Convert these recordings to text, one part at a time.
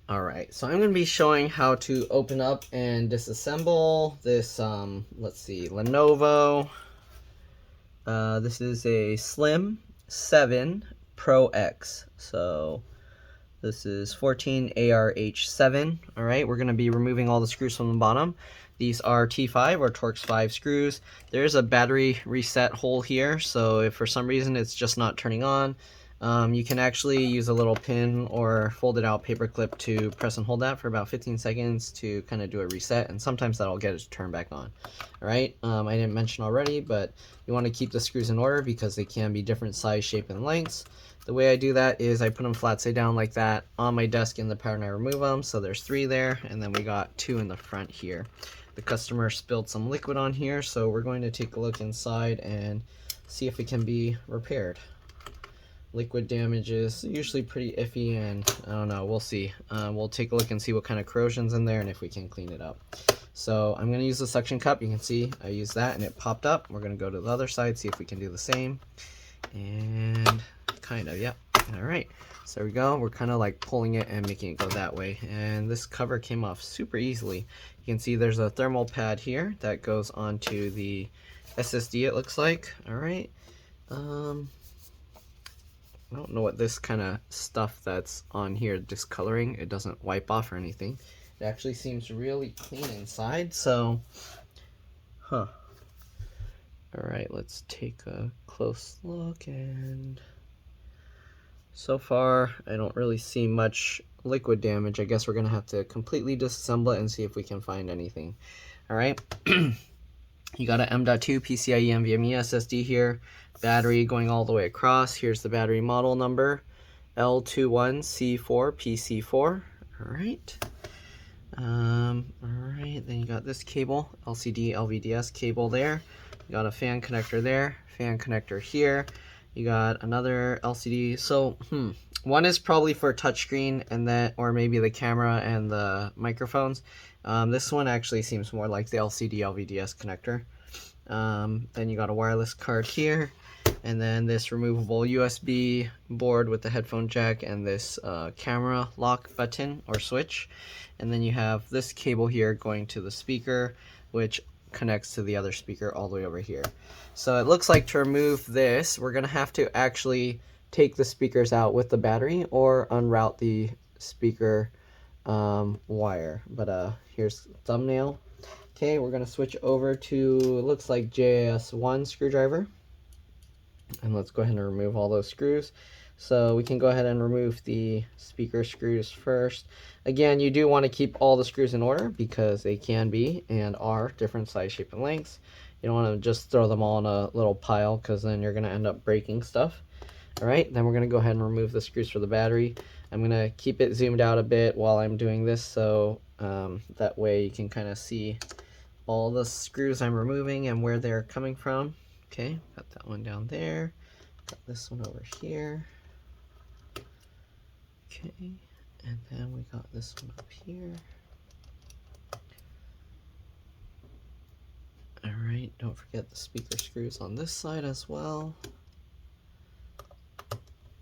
Alright, so I'm going to be showing how to open up and disassemble this, let's see, Lenovo. This is a Slim 7 ProX. So this is 14ARH7. Alright, we're going to be removing all the screws from the bottom. These are T5 or Torx 5 screws. There's a battery reset hole here, so if for some reason it's just not turning on, you can actually use a little pin or folded out paper clip to press and hold that for about 15 seconds to kind of do a reset, and sometimes that'll get it to turn back on. Alright, I didn't mention already, but you want to keep the screws in order because they can be different size, shape, and lengths. The way I do that is I put them flat side down like that on my desk in the pattern I remove them. So there's 3 there, and then we got 2 in the front here. The customer spilled some liquid on here, so we're going to take a look inside and see if it can be repaired. Liquid damage is usually pretty iffy, and I don't know, we'll see. We'll take a look and see what kind of corrosion's in there and if we can clean it up. So I'm going to use the suction cup. You can see I used that and it popped up. We're going to go to the other side, see if we can do the same. And kind of, yep. Alright, so there we go. We're kind of like pulling it and making it go that way. And this cover came off super easily. You can see there's a thermal pad here that goes onto the SSD, it looks like. Alright. I don't know what this kind of stuff that's on here, discoloring. It doesn't wipe off or anything. It actually seems really clean inside, so... Huh. Alright, let's take a close look, and... So far, I don't really see much liquid damage. I guess we're going to have to completely disassemble it and see if we can find anything. Alright. You got a M.2 PCIe NVMe SSD here. Battery going all the way across. Here's the battery model number. L21C4PC4. Alright. Alright, then you got this cable. LCD LVDS cable there. You got a fan connector there. Fan connector here. You got another LCD. So, one is probably for touchscreen, and then, or maybe the camera and the microphones. This one actually seems more like the LCD LVDS connector. Then you got a wireless card here, and then this removable USB board with the headphone jack and this camera lock button or switch. And then you have this cable here going to the speaker, which connects to the other speaker all the way over here. So it looks like to remove this, we're gonna have to actually take the speakers out with the battery or unroute the speaker wire. But here's the thumbnail. Okay, we're gonna switch over to, it looks like JS1 screwdriver, and let's go ahead and remove all those screws. So we can go ahead and remove the speaker screws first. Again, you do want to keep all the screws in order because they can be and are different size, shape, and lengths. You don't want to just throw them all in a little pile because then you're going to end up breaking stuff. Alright, then we're going to go ahead and remove the screws for the battery. I'm going to keep it zoomed out a bit while I'm doing this, so that way you can kind of see all the screws I'm removing and where they're coming from. Okay, got that one down there. Got this one over here. Okay, and then we got this one up here. Alright, don't forget the speaker screws on this side as well.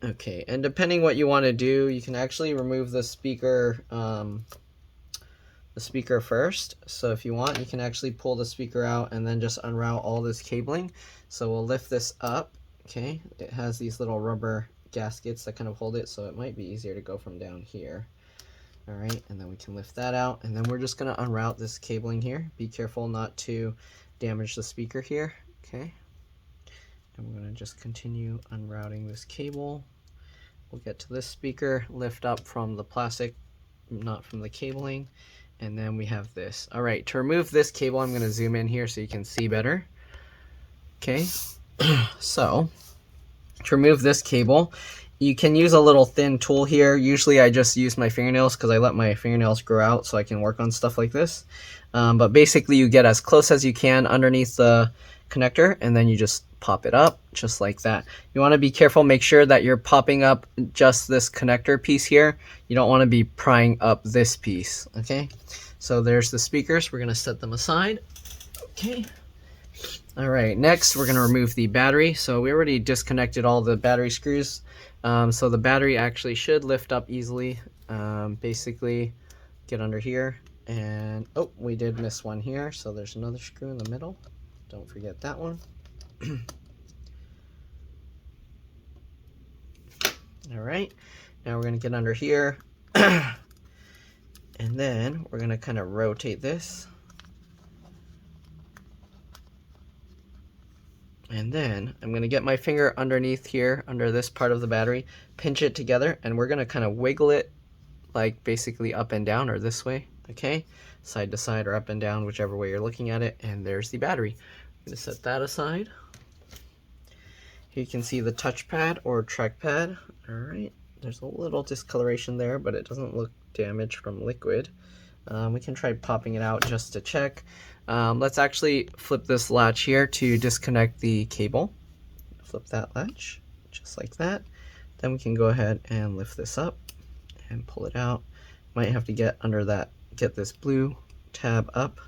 Okay, and depending what you want to do, you can actually remove the speaker first. So if you want, you can actually pull the speaker out and then just unroute all this cabling. So we'll lift this up. Okay, it has these little rubber gaskets that kind of hold it, so it might be easier to go from down here. Alright, and then we can lift that out, and then we're just going to unroute this cabling here. Be careful not to damage the speaker here. Okay, and we're going to just continue unrouting this cable. We'll get to this speaker, lift up from the plastic, not from the cabling, and then we have this. Alright, to remove this cable, I'm going to zoom in here so you can see better. Okay, so to remove this cable, you can use a little thin tool here. Usually I just use my fingernails because I let my fingernails grow out so I can work on stuff like this. But basically you get as close as you can underneath the connector, and then you just pop it up just like that. You want to be careful, make sure that you're popping up just this connector piece here. You don't want to be prying up this piece. Okay, so there's the speakers. We're going to set them aside. Okay. Alright, next we're going to remove the battery. So we already disconnected all the battery screws. So the battery actually should lift up easily. Basically get under here, and oh, we did miss one here, so there's another screw in the middle. Don't forget that one. All right, now we're gonna get under here, and then we're gonna kind of rotate this. And then I'm going to get my finger underneath here, under this part of the battery, pinch it together, and we're going to kind of wiggle it like basically up and down, or this way, okay? Side to side or up and down, whichever way you're looking at it, and there's the battery. I'm going to set that aside. Here you can see the touchpad or trackpad. All right, there's a little discoloration there, but it doesn't look damaged from liquid. We can try popping it out just to check. Let's actually flip this latch here to disconnect the cable. Flip that latch, just like that. Then we can go ahead and lift this up and pull it out. Might have to get under that, get this blue tab up,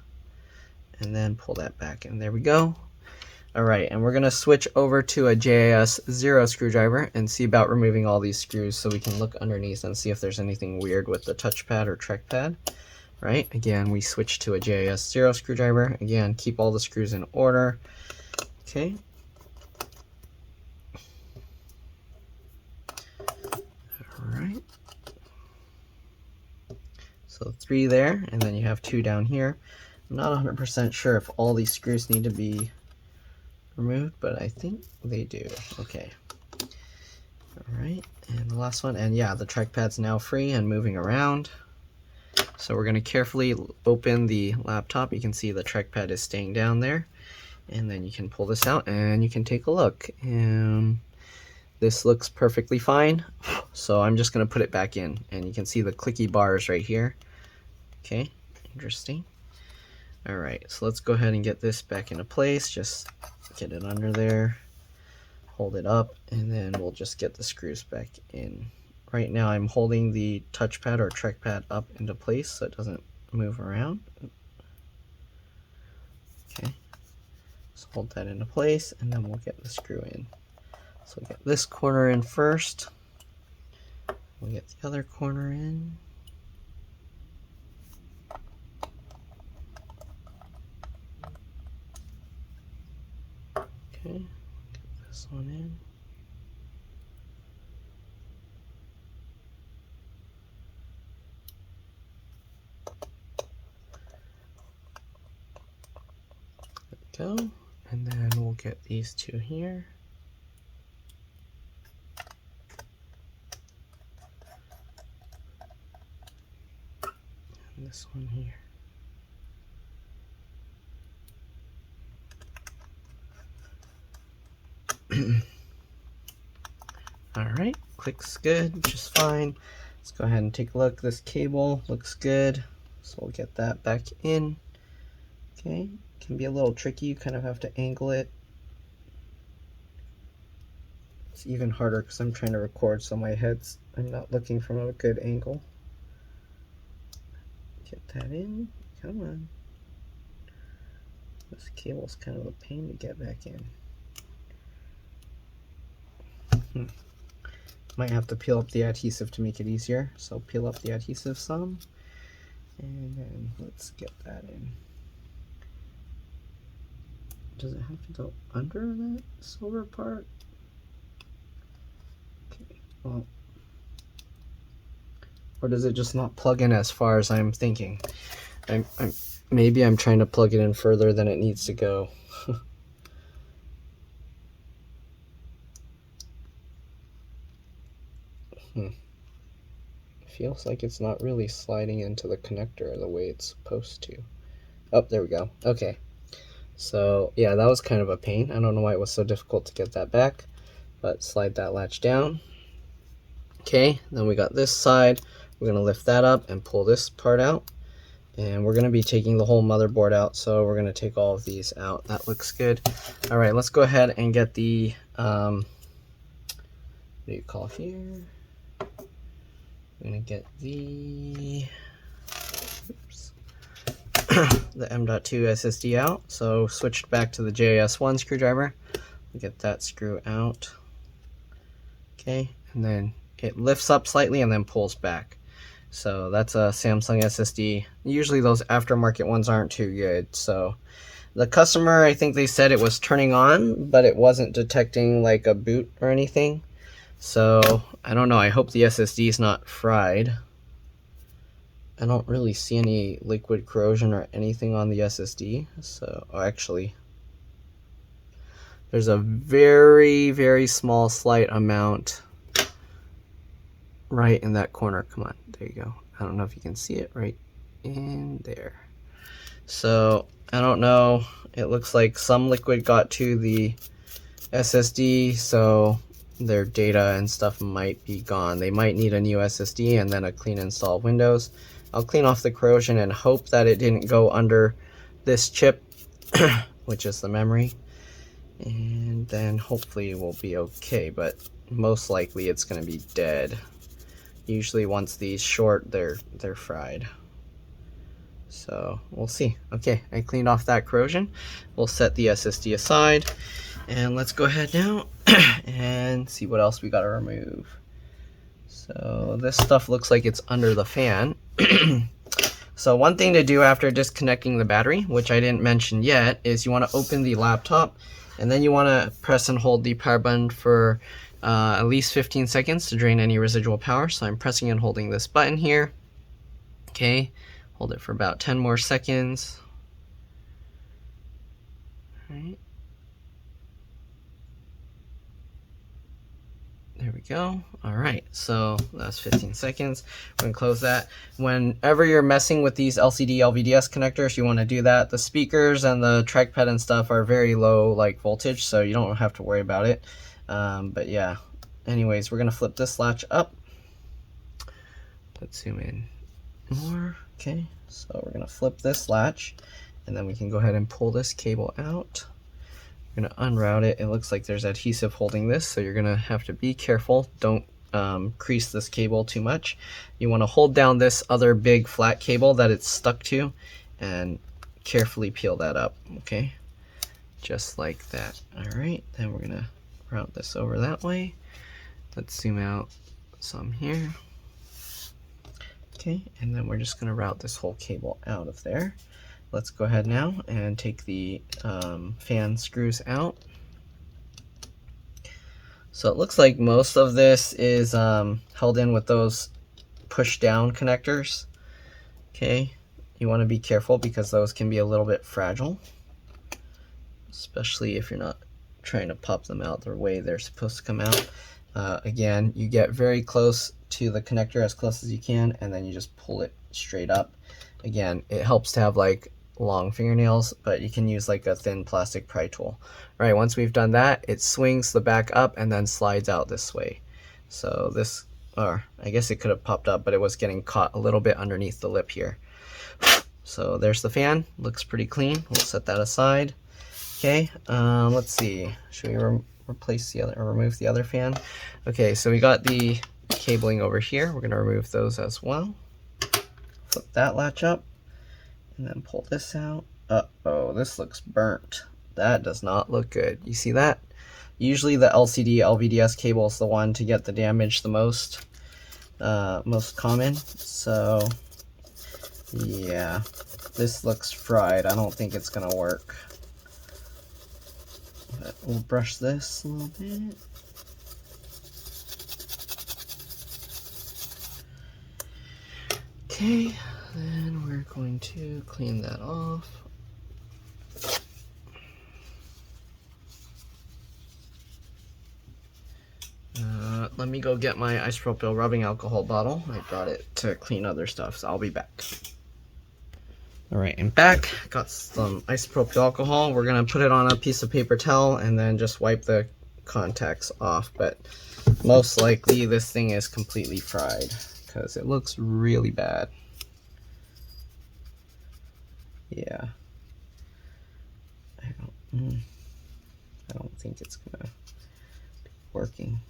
and then pull that back, and there we go. All right, and we're gonna switch over to a JAS 0 screwdriver and see about removing all these screws so we can look underneath and see if there's anything weird with the touchpad or trackpad. Right, again, we switch to a JAS 0 screwdriver. Again, keep all the screws in order. Okay. All right. So 3 there, and then you have 2 down here. I'm not 100% sure if all these screws need to be removed, but I think they do. Okay. All right, and the last one, and yeah, the trackpad's now free and moving around. So we're going to carefully open the laptop. You can see the trackpad is staying down there. And then you can pull this out and you can take a look. And this looks perfectly fine. So I'm just going to put it back in. And you can see the clicky bars right here. Okay, interesting. All right, so let's go ahead and get this back into place. Just get it under there, hold it up, and then we'll just get the screws back in. Right now I'm holding the touchpad or trackpad up into place so it doesn't move around. Okay, so hold that into place and then we'll get the screw in. So we'll get this corner in first. We'll get the other corner in. Okay, get this one in. Go, and then we'll get these 2 here. And this one here. All right, clicks good, just fine. Let's go ahead and take a look. This cable looks good, so we'll get that back in. Okay. Can be a little tricky, you kind of have to angle it. It's even harder because I'm trying to record, so I'm not looking from a good angle. Get that in, come on. This cable's kind of a pain to get back in. Might have to peel up the adhesive to make it easier, so peel up the adhesive some, and then let's get that in. Does it have to go under that silver part? Okay, well, or does it just not plug in as far as I'm thinking? Maybe I'm trying to plug it in further than it needs to go. Feels like it's not really sliding into the connector the way it's supposed to. Oh, there we go. Okay. So yeah, that was kind of a pain. I don't know why it was so difficult to get that back, but slide that latch down. Okay, then we got this side. We're gonna lift that up and pull this part out. And we're gonna be taking the whole motherboard out, so we're gonna take all of these out. That looks good. All right, let's go ahead and get the, what do you call here? I'm gonna get the, oops. The M.2 SSD out. So switched back to the JAS1 screwdriver. We'll get that screw out. Okay, and then it lifts up slightly and then pulls back. So that's a Samsung SSD. Usually those aftermarket ones aren't too good. So the customer, I think they said it was turning on, but it wasn't detecting like a boot or anything. So I don't know. I hope the SSD is not fried. I don't really see any liquid corrosion or anything on the SSD. So actually, there's a very, very small slight amount right in that corner. Come on, there you go. I don't know if you can see it right in there. So I don't know. It looks like some liquid got to the SSD, so their data and stuff might be gone. They might need a new SSD and then a clean install of Windows. I'll clean off the corrosion and hope that it didn't go under this chip, which is the memory. And then hopefully we'll be okay, but most likely it's going to be dead. Usually once these short, they're fried. So we'll see. Okay, I cleaned off that corrosion. We'll set the SSD aside, and let's go ahead now and see what else we got to remove. So this stuff looks like it's under the fan. So one thing to do after disconnecting the battery, which I didn't mention yet, is you want to open the laptop, and then you want to press and hold the power button for at least 15 seconds to drain any residual power. So I'm pressing and holding this button here. Okay, hold it for about 10 more seconds. All right. There we go. All right, so that's 15 seconds. We're gonna close that. Whenever you're messing with these LCD LVDS connectors, you wanna do that. The speakers and the trackpad and stuff are very low like voltage, so you don't have to worry about it. But yeah, anyways, we're gonna flip this latch up. Let's zoom in more. Okay, so we're gonna flip this latch, and then we can go ahead and pull this cable out. We're gonna unroute it. It looks like there's adhesive holding this, so you're gonna have to be careful. Don't crease this cable too much. You wanna hold down this other big flat cable that it's stuck to and carefully peel that up, okay? Just like that. All right, then we're gonna route this over that way. Let's zoom out some here. Okay, and then we're just gonna route this whole cable out of there. Let's go ahead now and take the fan screws out. So it looks like most of this is held in with those push down connectors. Okay, you want to be careful because those can be a little bit fragile, especially if you're not trying to pop them out the way they're supposed to come out. Again, you get very close to the connector, as close as you can, and then you just pull it straight up. Again, it helps to have like long fingernails, but you can use like a thin plastic pry tool. All right, once we've done that, it swings the back up and then slides out this way. So this, or I guess it could have popped up, but it was getting caught a little bit underneath the lip here. So there's the fan, looks pretty clean. We'll set that aside. Okay, let's see, should we replace the other, or remove the other fan? Okay, so we got the cabling over here. We're gonna remove those as well. Flip that latch up, and then pull this out. Uh-oh, this looks burnt. That does not look good. You see that? Usually the LCD LVDS cable is the one to get the damage the most common. So yeah, this looks fried. I don't think it's gonna work. But we'll brush this a little bit. Okay, then we're going to clean that off. Let me go get my isopropyl rubbing alcohol bottle. I brought it to clean other stuff, so I'll be back. Alright, I'm back. Got some isopropyl alcohol. We're going to put it on a piece of paper towel and then just wipe the contacts off. But most likely this thing is completely fried because it looks really bad. Yeah. I don't think it's going to be working.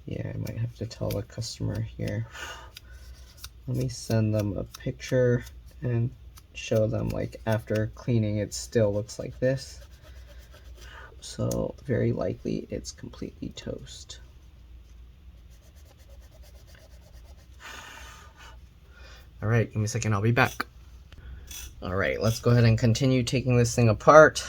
Yeah, I might have to tell the customer here. Let me send them a picture and show them like after cleaning it still looks like this. so very likely it's completely toast. All right, give me a second, I'll be back. All right, let's go ahead and continue taking this thing apart.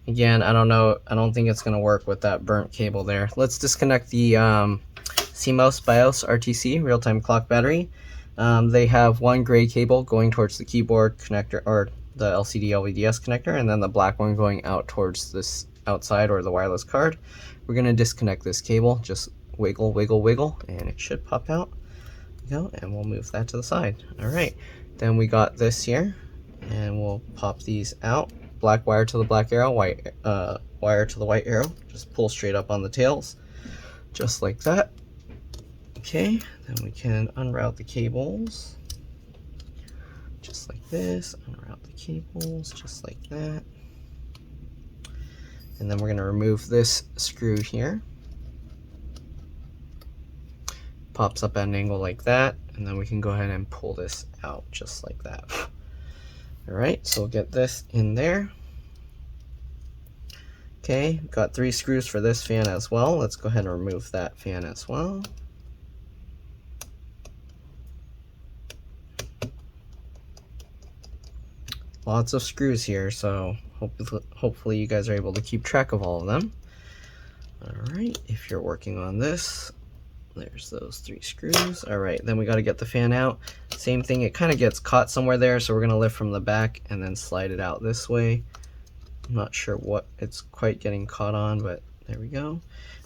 Again, I don't think it's gonna work with that burnt cable there. Let's disconnect the CMOS BIOS RTC real-time clock battery. They have one gray cable going towards the keyboard connector, or the LCD LVDS connector, and then the black one going out towards this outside or the wireless card. We're gonna disconnect this cable, just wiggle, wiggle, wiggle, and it should pop out. Go, and we'll move that to the side. All right, then we got this here, and we'll pop these out. Black wire to the black arrow, white wire to the white arrow. Just pull straight up on the tails, just like that. Okay, then we can unroute the cables, just like this. Unroute the cables, just like that. And then we're gonna remove this screw here. Pops up at an angle like that, and then we can go ahead and pull this out just like that. All right, so we'll get this in there. Okay, got 3 screws for this fan as well. Let's go ahead and remove that fan as well. Lots of screws here, so hopefully you guys are able to keep track of all of them. All right, if you're working on this, there's those 3 screws. All right, then we got to get the fan out. Same thing, it kind of gets caught somewhere there, so we're going to lift from the back and then slide it out this way. I'm not sure what it's quite getting caught on, but there we go.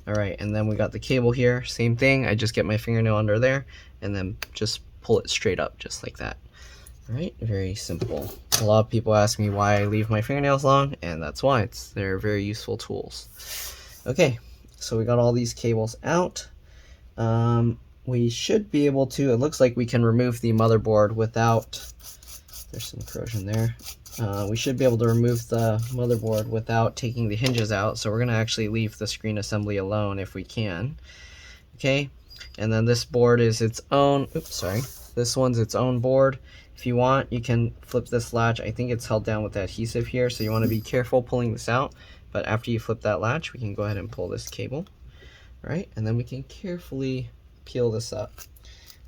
All right, and then we got the cable here. Same thing, I just get my fingernail under there and then just pull it straight up just like that. All right, very simple. A lot of people ask me why I leave my fingernails long, and that's why. They're very useful tools. Okay, so we got all these cables out. We should be able to, it looks like we can remove the motherboard without, there's some corrosion there. We should be able to remove the motherboard without taking the hinges out, so we're going to actually leave the screen assembly alone if we can. Okay, and then this board is its own, oops, sorry. This one's its own board. If you want, you can flip this latch. I think it's held down with the adhesive here, so you want to be careful pulling this out. But after you flip that latch, we can go ahead and pull this cable. All right, and then we can carefully peel this up.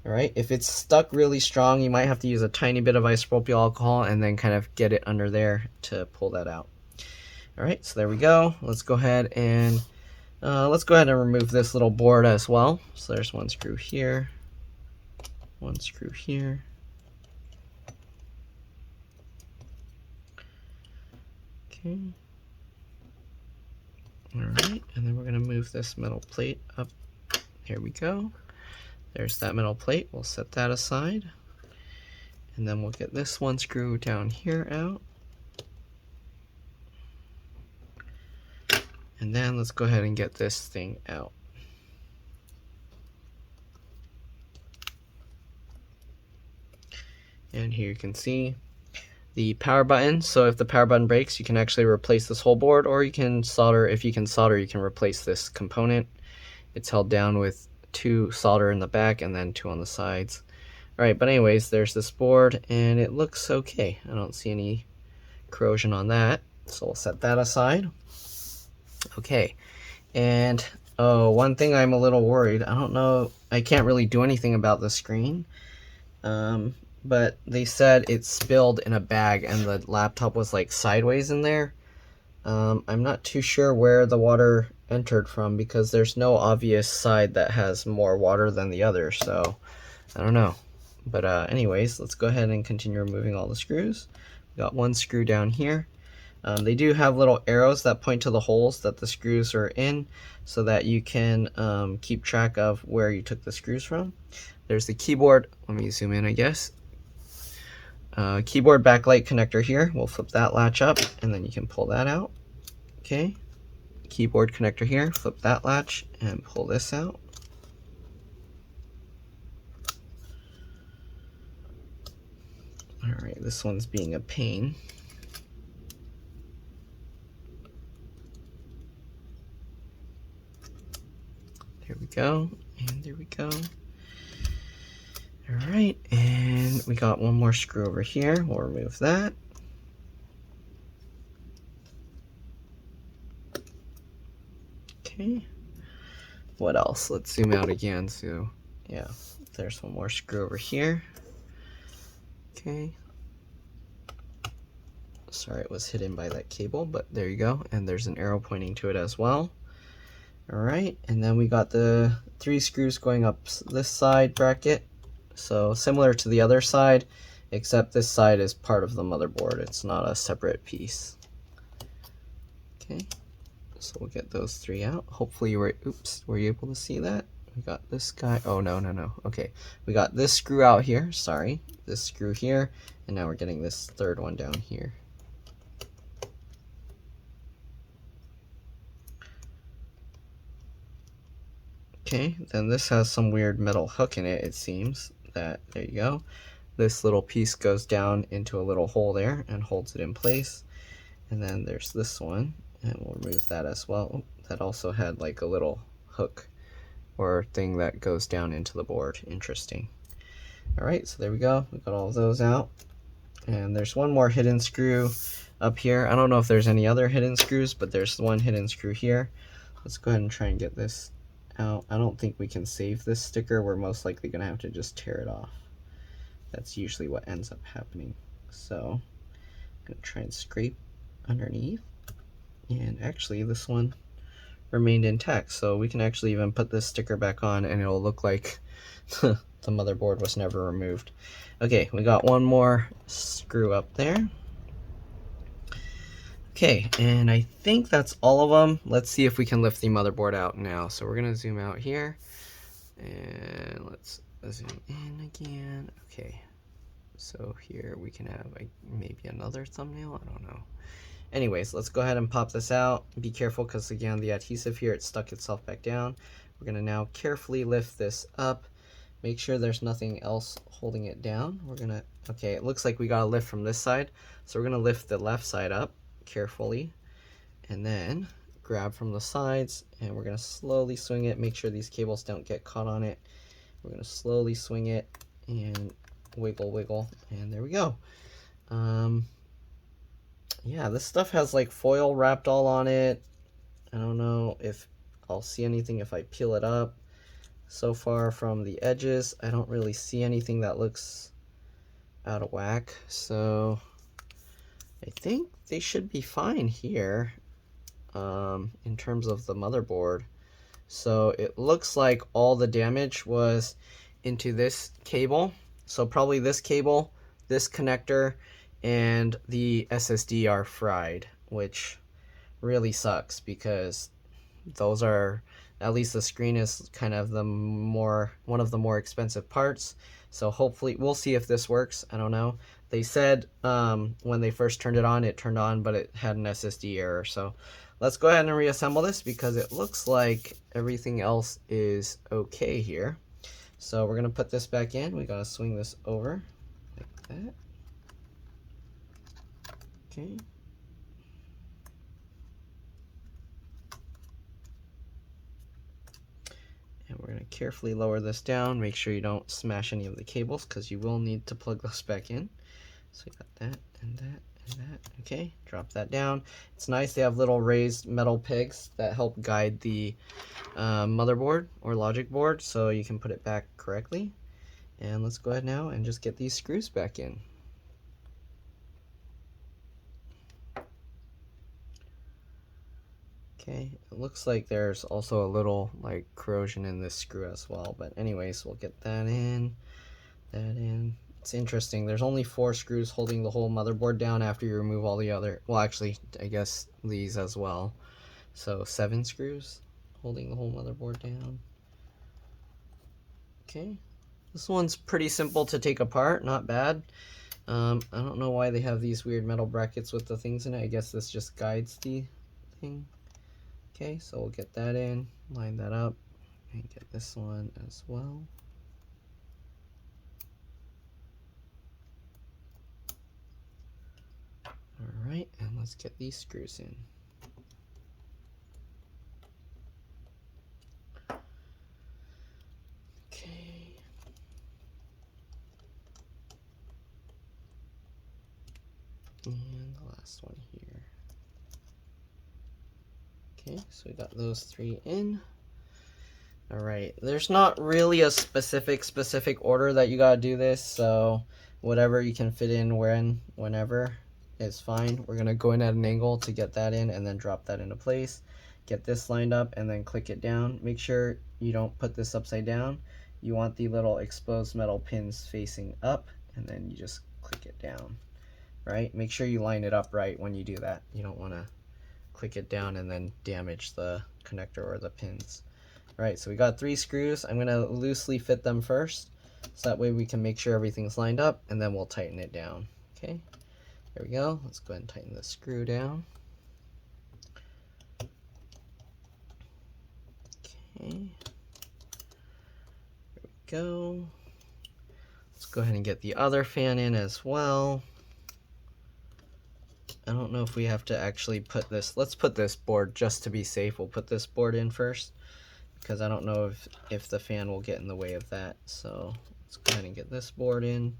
All right, if it's stuck really strong, you might have to use a tiny bit of isopropyl alcohol and then kind of get it under there to pull that out. All right, so there we go. Let's go ahead and remove this little board as well. So there's one screw here, one screw here. Okay. All right, and then we're gonna move this metal plate up. Here we go. There's that metal plate. We'll set that aside. And then we'll get this one screw down here out. And then let's go ahead and get this thing out. And here you can see the power button. So if the power button breaks, you can actually replace this whole board, or you can solder. If you can solder, you can replace this component. It's held down with 2 solder in the back and then 2 on the sides. All right, but anyways, there's this board and it looks okay. I don't see any corrosion on that, so we'll set that aside. Okay, and oh, one thing I'm a little worried. I don't know, I can't really do anything about the screen, but they said it spilled in a bag and the laptop was like sideways in there. I'm not too sure where the water entered from because there's no obvious side that has more water than the other, so I don't know. But anyways, let's go ahead and continue removing all the screws. We got one screw down here. They do have little arrows that point to the holes that the screws are in so that you can keep track of where you took the screws from. There's the keyboard, let me zoom in I guess. Keyboard backlight connector here. We'll flip that latch up and then you can pull that out. Okay, keyboard connector here, flip that latch and pull this out. Alright, this one's being a pain. There we go, and there we go. Alright, and we got one more screw over here. We'll remove that. Okay. What else? Let's zoom out again. So, yeah, there's one more screw over here. Okay. Sorry, it was hidden by that cable, but there you go. And there's an arrow pointing to it as well. All right, and then we got the 3 screws going up this side bracket. So similar to the other side, except this side is part of the motherboard. It's not a separate piece. Okay. So we'll get those 3 out. Hopefully you were, oops, were you able to see that? We got this guy, oh no. Okay, we got this screw out here, sorry. This screw here, and now we're getting this 3rd one down here. Okay, then this has some weird metal hook in it, it seems. There you go. This little piece goes down into a little hole there and holds it in place. And then there's this one, and we'll remove that as well. That also had like a little hook or thing that goes down into the board. Interesting. All right, so there we go. We got all of those out. And there's one more hidden screw up here. I don't know if there's any other hidden screws, but there's one hidden screw here. Let's go ahead and try and get this out. I don't think we can save this sticker. We're most likely gonna have to just tear it off. That's usually what ends up happening. So I'm gonna try and scrape underneath. And actually this one remained intact, so we can actually even put this sticker back on and it'll look like the motherboard was never removed. Okay, we got one more screw up there. Okay, and I think that's all of them. Let's see if we can lift the motherboard out now. So we're gonna zoom out here and let's zoom in again. Okay, so here we can have maybe another thumbnail, I don't know. Anyways, let's go ahead and pop this out. Be careful because again, the adhesive here, it stuck itself back down. We're gonna now carefully lift this up. Make sure there's nothing else holding it down. We're gonna, okay, it looks like we got a lift from this side. So we're gonna lift the left side up carefully and then grab from the sides and we're gonna slowly swing it. Make sure these cables don't get caught on it. We're gonna slowly swing it and wiggle, and there we go. Yeah, this stuff has like foil wrapped all on it. I don't know if I'll see anything if I peel it up. So far from the edges, I don't really see anything that looks out of whack. So I think they should be fine here in terms of the motherboard. So it looks like all the damage was into this cable. So probably this cable, this connector, and the SSD are fried, which really sucks because those are, at least the screen is kind of one of the more expensive parts. So hopefully we'll see if this works. I don't know. They said when they first turned it on, but it had an SSD error. So let's go ahead and reassemble this because it looks like everything else is okay here. So we're gonna put this back in. We gotta swing this over like that. Okay. And we're going to carefully lower this down. Make sure you don't smash any of the cables because you will need to plug those back in. So we got that and that and that. Okay, drop that down. It's nice they have little raised metal pegs that help guide the motherboard or logic board so you can put it back correctly. And let's go ahead now and just get these screws back in. Okay, it looks like there's also a little like corrosion in this screw as well, but anyways, we'll get that in, that in. It's interesting, there's only 4 screws holding the whole motherboard down after you remove all the other, well actually, I guess these as well. So 7 screws holding the whole motherboard down. Okay, this one's pretty simple to take apart, not bad. I don't know why they have these weird metal brackets with the things in it. I guess this just guides the thing. Okay, so we'll get that in, line that up, and get this one as well. All right, and let's get these screws in. Okay. And the last one here. Okay, so we got those 3 in. All right, there's not really a specific order that you gotta do this, so whatever you can fit in whenever is fine. We're gonna go in at an angle to get that in and then drop that into place. Get this lined up and then click it down. Make sure you don't put this upside down. You want the little exposed metal pins facing up, and then you just click it down, right? Make sure you line it up right when you do that. You don't wanna click it down and then damage the connector or the pins. Right, so we got 3 screws. I'm going to loosely fit them first, so that way we can make sure everything's lined up, and then we'll tighten it down. Okay, there we go. Let's go ahead and tighten the screw down. Okay, there we go. Let's go ahead and get the other fan in as well. I don't know if we have to actually put this. Let's put this board just to be safe. We'll put this board in first, because I don't know if the fan will get in the way of that. So let's go ahead and get this board in.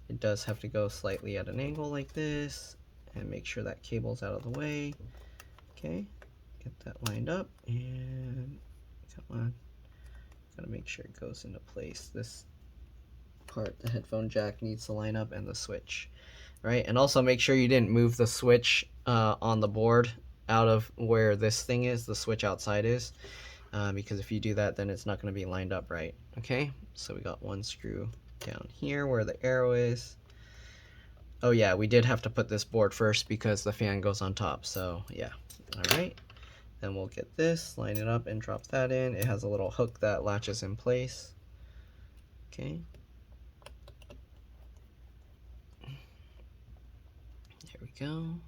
It does have to go slightly at an angle like this, and make sure that cable's out of the way. Okay, get that lined up, and come on, gotta make sure it goes into place. This part, the headphone jack, needs to line up, and the switch, right? And also make sure you didn't move the switch on the board out of where this thing is, the switch outside is. Because if you do that, then it's not going to be lined up right. Okay, so we got 1 screw down here where the arrow is. Oh yeah, we did have to put this board first because the fan goes on top, so yeah. All right, then we'll get this, line it up, and drop that in. It has a little hook that latches in place. Okay, there we go.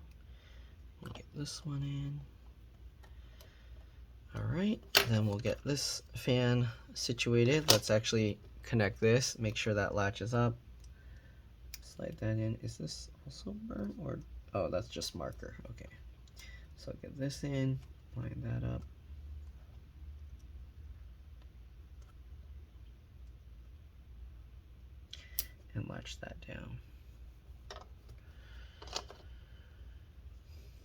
We'll get this one in. Alright, then we'll get this fan situated. Let's actually connect this, make sure that latches up. Slide that in. Is this also burnt, or oh, that's just marker. Okay, so get this in, line that up. And latch that down.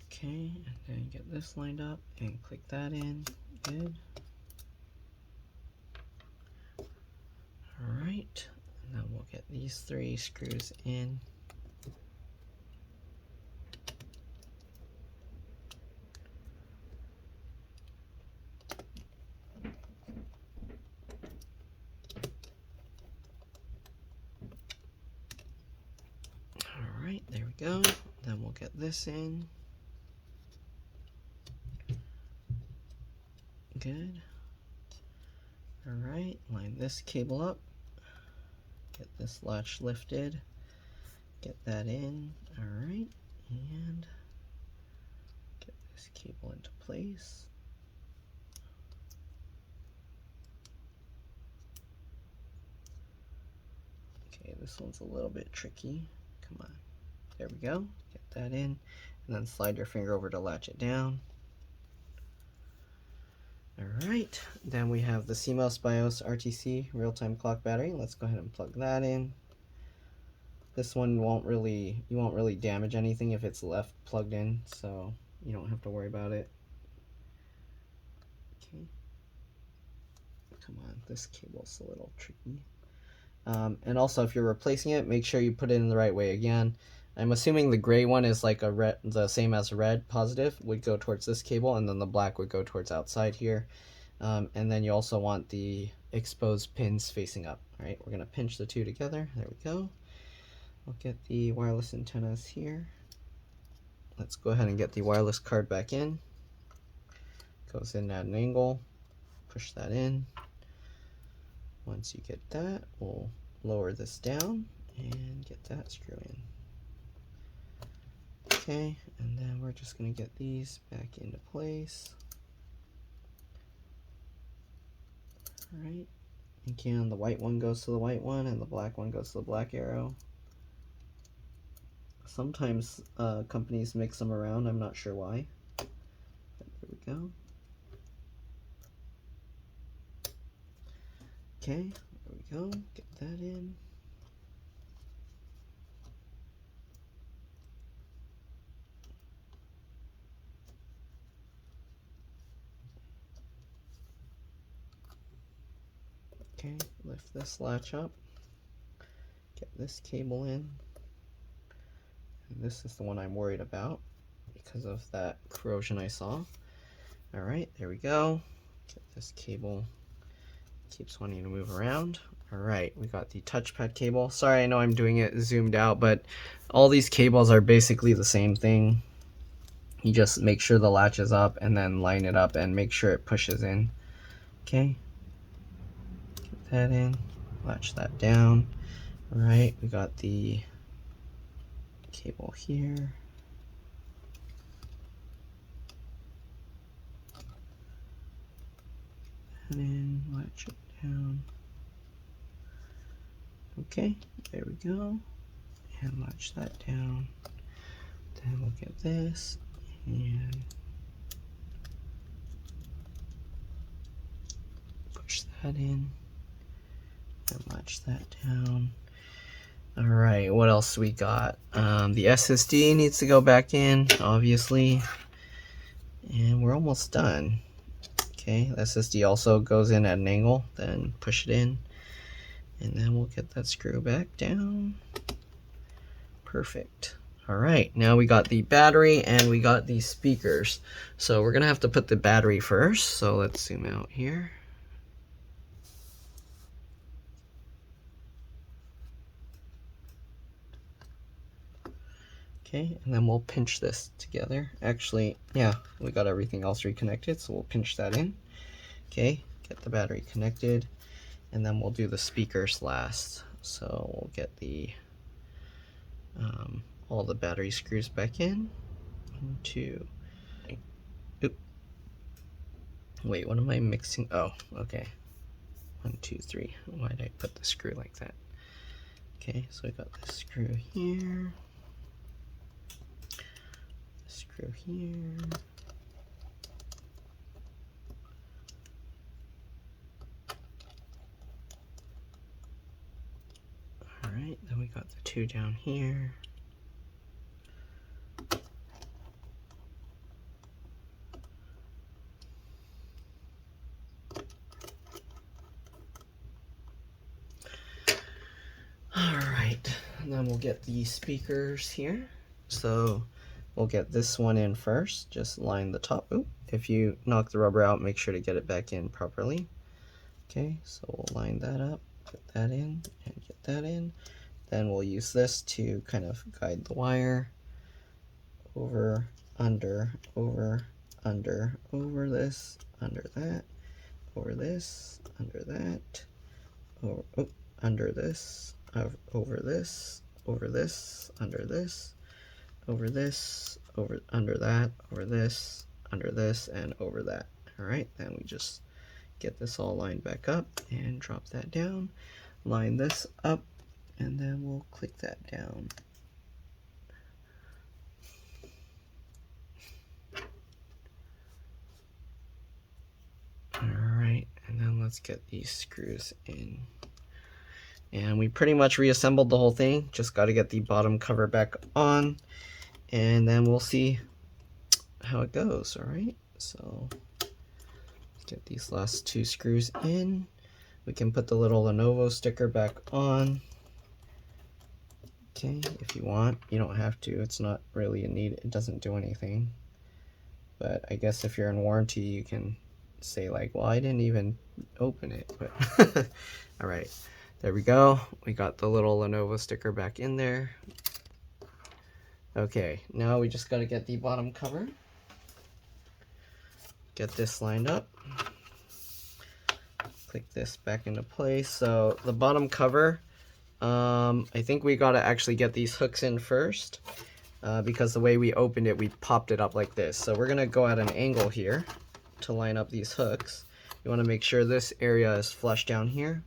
Okay, and then get this lined up and click that in. Good. Alright, and then we'll get these 3 screws in. Alright, there we go. Then we'll get this in. Good. Alright, line this cable up. Get this latch lifted. Get that in. Alright, and get this cable into place. Okay, this one's a little bit tricky. Come on. There we go. Get that in, and then slide your finger over to latch it down. Alright, then we have the CMOS BIOS RTC real-time clock battery. Let's go ahead and plug that in. This one you won't really damage anything if it's left plugged in, so you don't have to worry about it. Okay. Come on, this cable's a little tricky. And also, if you're replacing it, make sure you put it in the right way again. I'm assuming the gray one is like a red, the same as red positive would go towards this cable, and then the black would go towards outside here. And then you also want the exposed pins facing up. All right, we're gonna pinch the 2 together. There we go. I'll get the wireless antennas here. Let's go ahead and get the wireless card back in. Goes in at an angle. Push that in. Once you get that, we'll lower this down and get that screw in. Okay, and then we're just going to get these back into place. Alright, again, the white one goes to the white one and the black one goes to the black arrow. Sometimes companies mix them around, I'm not sure why. But there we go. Okay, there we go, get that in. Okay, lift this latch up, get this cable in, and this is the one I'm worried about because of that corrosion I saw. All right, there we go. Get this cable, keeps wanting to move around. All right, we got the touchpad cable. Sorry, I know I'm doing it zoomed out, but all these cables are basically the same thing. You just make sure the latch is up and then line it up and make sure it pushes in. Okay, get that in, latch that down. All right, we got the cable here. And then latch it down. Okay, there we go. And latch that down. Then we'll get this and push that in and latch that down. All right, what else we got? The SSD needs to go back in, obviously, and we're almost done. Okay, the SSD also goes in at an angle, then push it in, and then we'll get that screw back down. Perfect. All right, now we got the battery and we got the speakers. So we're gonna have to put the battery first, so let's zoom out here. Okay, and then we'll pinch this together. Actually, yeah, we got everything else reconnected, so we'll pinch that in. Okay, get the battery connected, and then we'll do the speakers last. So we'll get the all the battery screws back in. 1, 2. Oop. Wait, what am I mixing? Oh, okay. 1, 2, 3. Why did I put the screw like that? Okay, so we got this screw here. Screw here. Alright, then we got the 2 down here. Alright, and then we'll get the speakers here. So we'll get this one in first, just line the top. Oop, if you knock the rubber out, make sure to get it back in properly. Okay, so we'll line that up, put that in, and get that in. Then we'll use this to kind of guide the wire over, under, over, under, over this, under that, over this, under that, over, oh, under this, over this, over this, under this, over this, over, under that, over this, under this, and over that. All right, then we just get this all lined back up and drop that down, line this up, and then we'll click that down. All right, and then let's get these screws in. And we pretty much reassembled the whole thing, just got to get the bottom cover back on, and then we'll see how it goes. All right, so let's get these last 2 screws in. We can put the little Lenovo sticker back on. Okay, if you want, you don't have to. It's not really a need. It doesn't do anything. But I guess if you're in warranty, you can say like, well, I didn't even open it. But all right, there we go. We got the little Lenovo sticker back in there. Okay, now we just got to get the bottom cover. Get this lined up. Click this back into place. So the bottom cover, I think we got to actually get these hooks in first because the way we opened it, we popped it up like this. So we're going to go at an angle here to line up these hooks. You want to make sure this area is flush down here,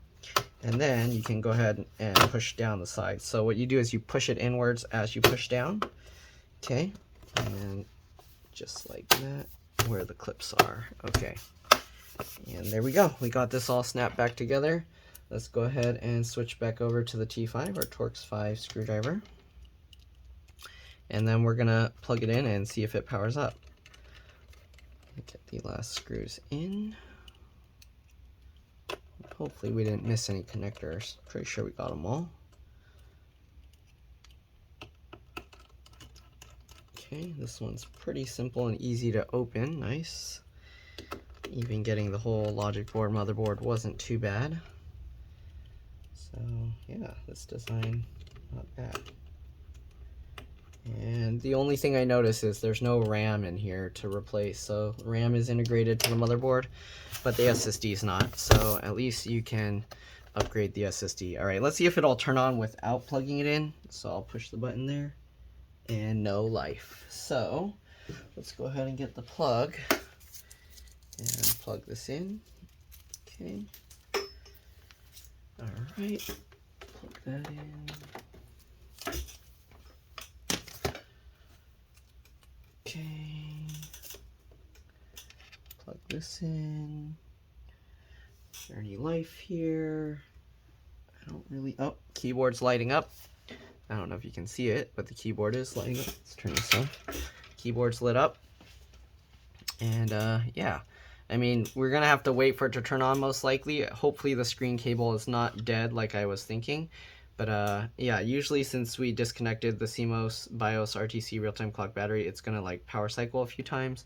and then you can go ahead and push down the side. So what you do is you push it inwards as you push down. Okay, and then just like that, where the clips are. Okay, and there we go. We got this all snapped back together. Let's go ahead and switch back over to the T5 or Torx 5 screwdriver. And then we're gonna plug it in and see if it powers up. Get the last screws in. hopefully we didn't miss any connectors. Pretty sure we got them all. Okay, this one's pretty simple and easy to open. Nice. Even getting the whole logic board, motherboard wasn't too bad. So yeah, this design, not bad. And the only thing I notice is there's no RAM in here to replace. So RAM is integrated to the motherboard, but the SSD is not. So at least you can upgrade the SSD. All right, let's see if it'll turn on without plugging it in. So I'll push the button there, and no life. So let's go ahead and get the plug and plug this in. Okay. All right, plug that in. Okay, plug this in. Is there any life here? I don't really, oh, keyboard's lighting up. I don't know if you can see it, but the keyboard is lighting up. Let's turn this off. Keyboard's lit up. And yeah, I mean, we're gonna have to wait for it to turn on most likely. Hopefully the screen cable is not dead like I was thinking. But yeah, usually since we disconnected the CMOS BIOS RTC real-time clock battery, it's gonna like power cycle a few times.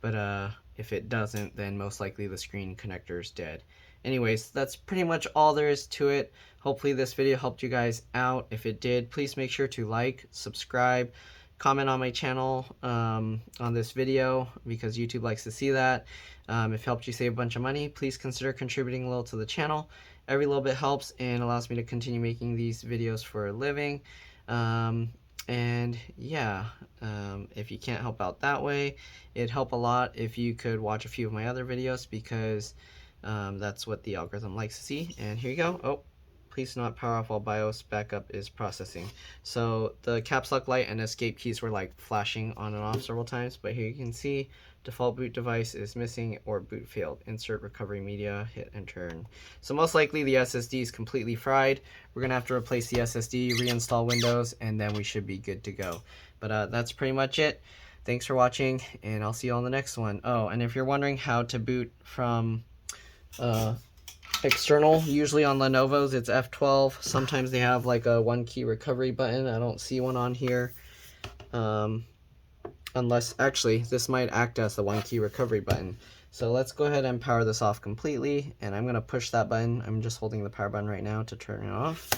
But if it doesn't, then most likely the screen connector is dead. Anyways, that's pretty much all there is to it. Hopefully this video helped you guys out. If it did, please make sure to like, subscribe, comment on my channel on this video because YouTube likes to see that. If it helped you save a bunch of money, please consider contributing a little to the channel. Every little bit helps and allows me to continue making these videos for a living. And yeah, if you can't help out that way, it'd help a lot if you could watch a few of my other videos because that's what the algorithm likes to see. And here you go. Oh, please do not power off while BIOS backup is processing. So the caps lock light and escape keys were like flashing on and off several times, but here you can see default boot device is missing or boot failed. Insert recovery media, hit enter. So most likely the SSD is completely fried. We're gonna have to replace the SSD, reinstall Windows, and then we should be good to go. But that's pretty much it. Thanks for watching, and I'll see you on the next one. Oh, and if you're wondering how to boot from external, usually on Lenovo's it's F12. Sometimes they have like a one key recovery button. I don't see one on here. Unless, actually, this might act as the one key recovery button. So let's go ahead and power this off completely, and I'm gonna push that button. I'm just holding the power button right now to turn it off.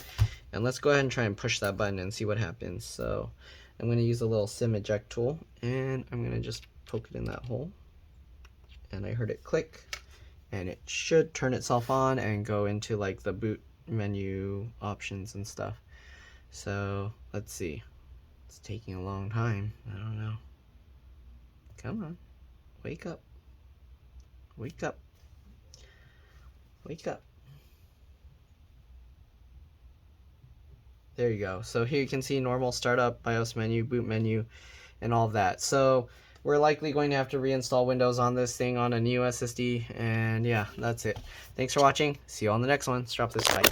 And let's go ahead and try and push that button and see what happens. So I'm gonna use a little SIM eject tool, and I'm gonna just poke it in that hole. And I heard it click, and it should turn itself on and go into like the boot menu options and stuff. So let's see. It's taking a long time. I don't know. Come on, wake up, wake up, wake up. There you go. So here you can see normal startup, BIOS menu, boot menu, and all of that. So we're likely going to have to reinstall Windows on this thing on a new SSD, and yeah, that's it. Thanks for watching. See you on the next one. Let's drop this. Bye.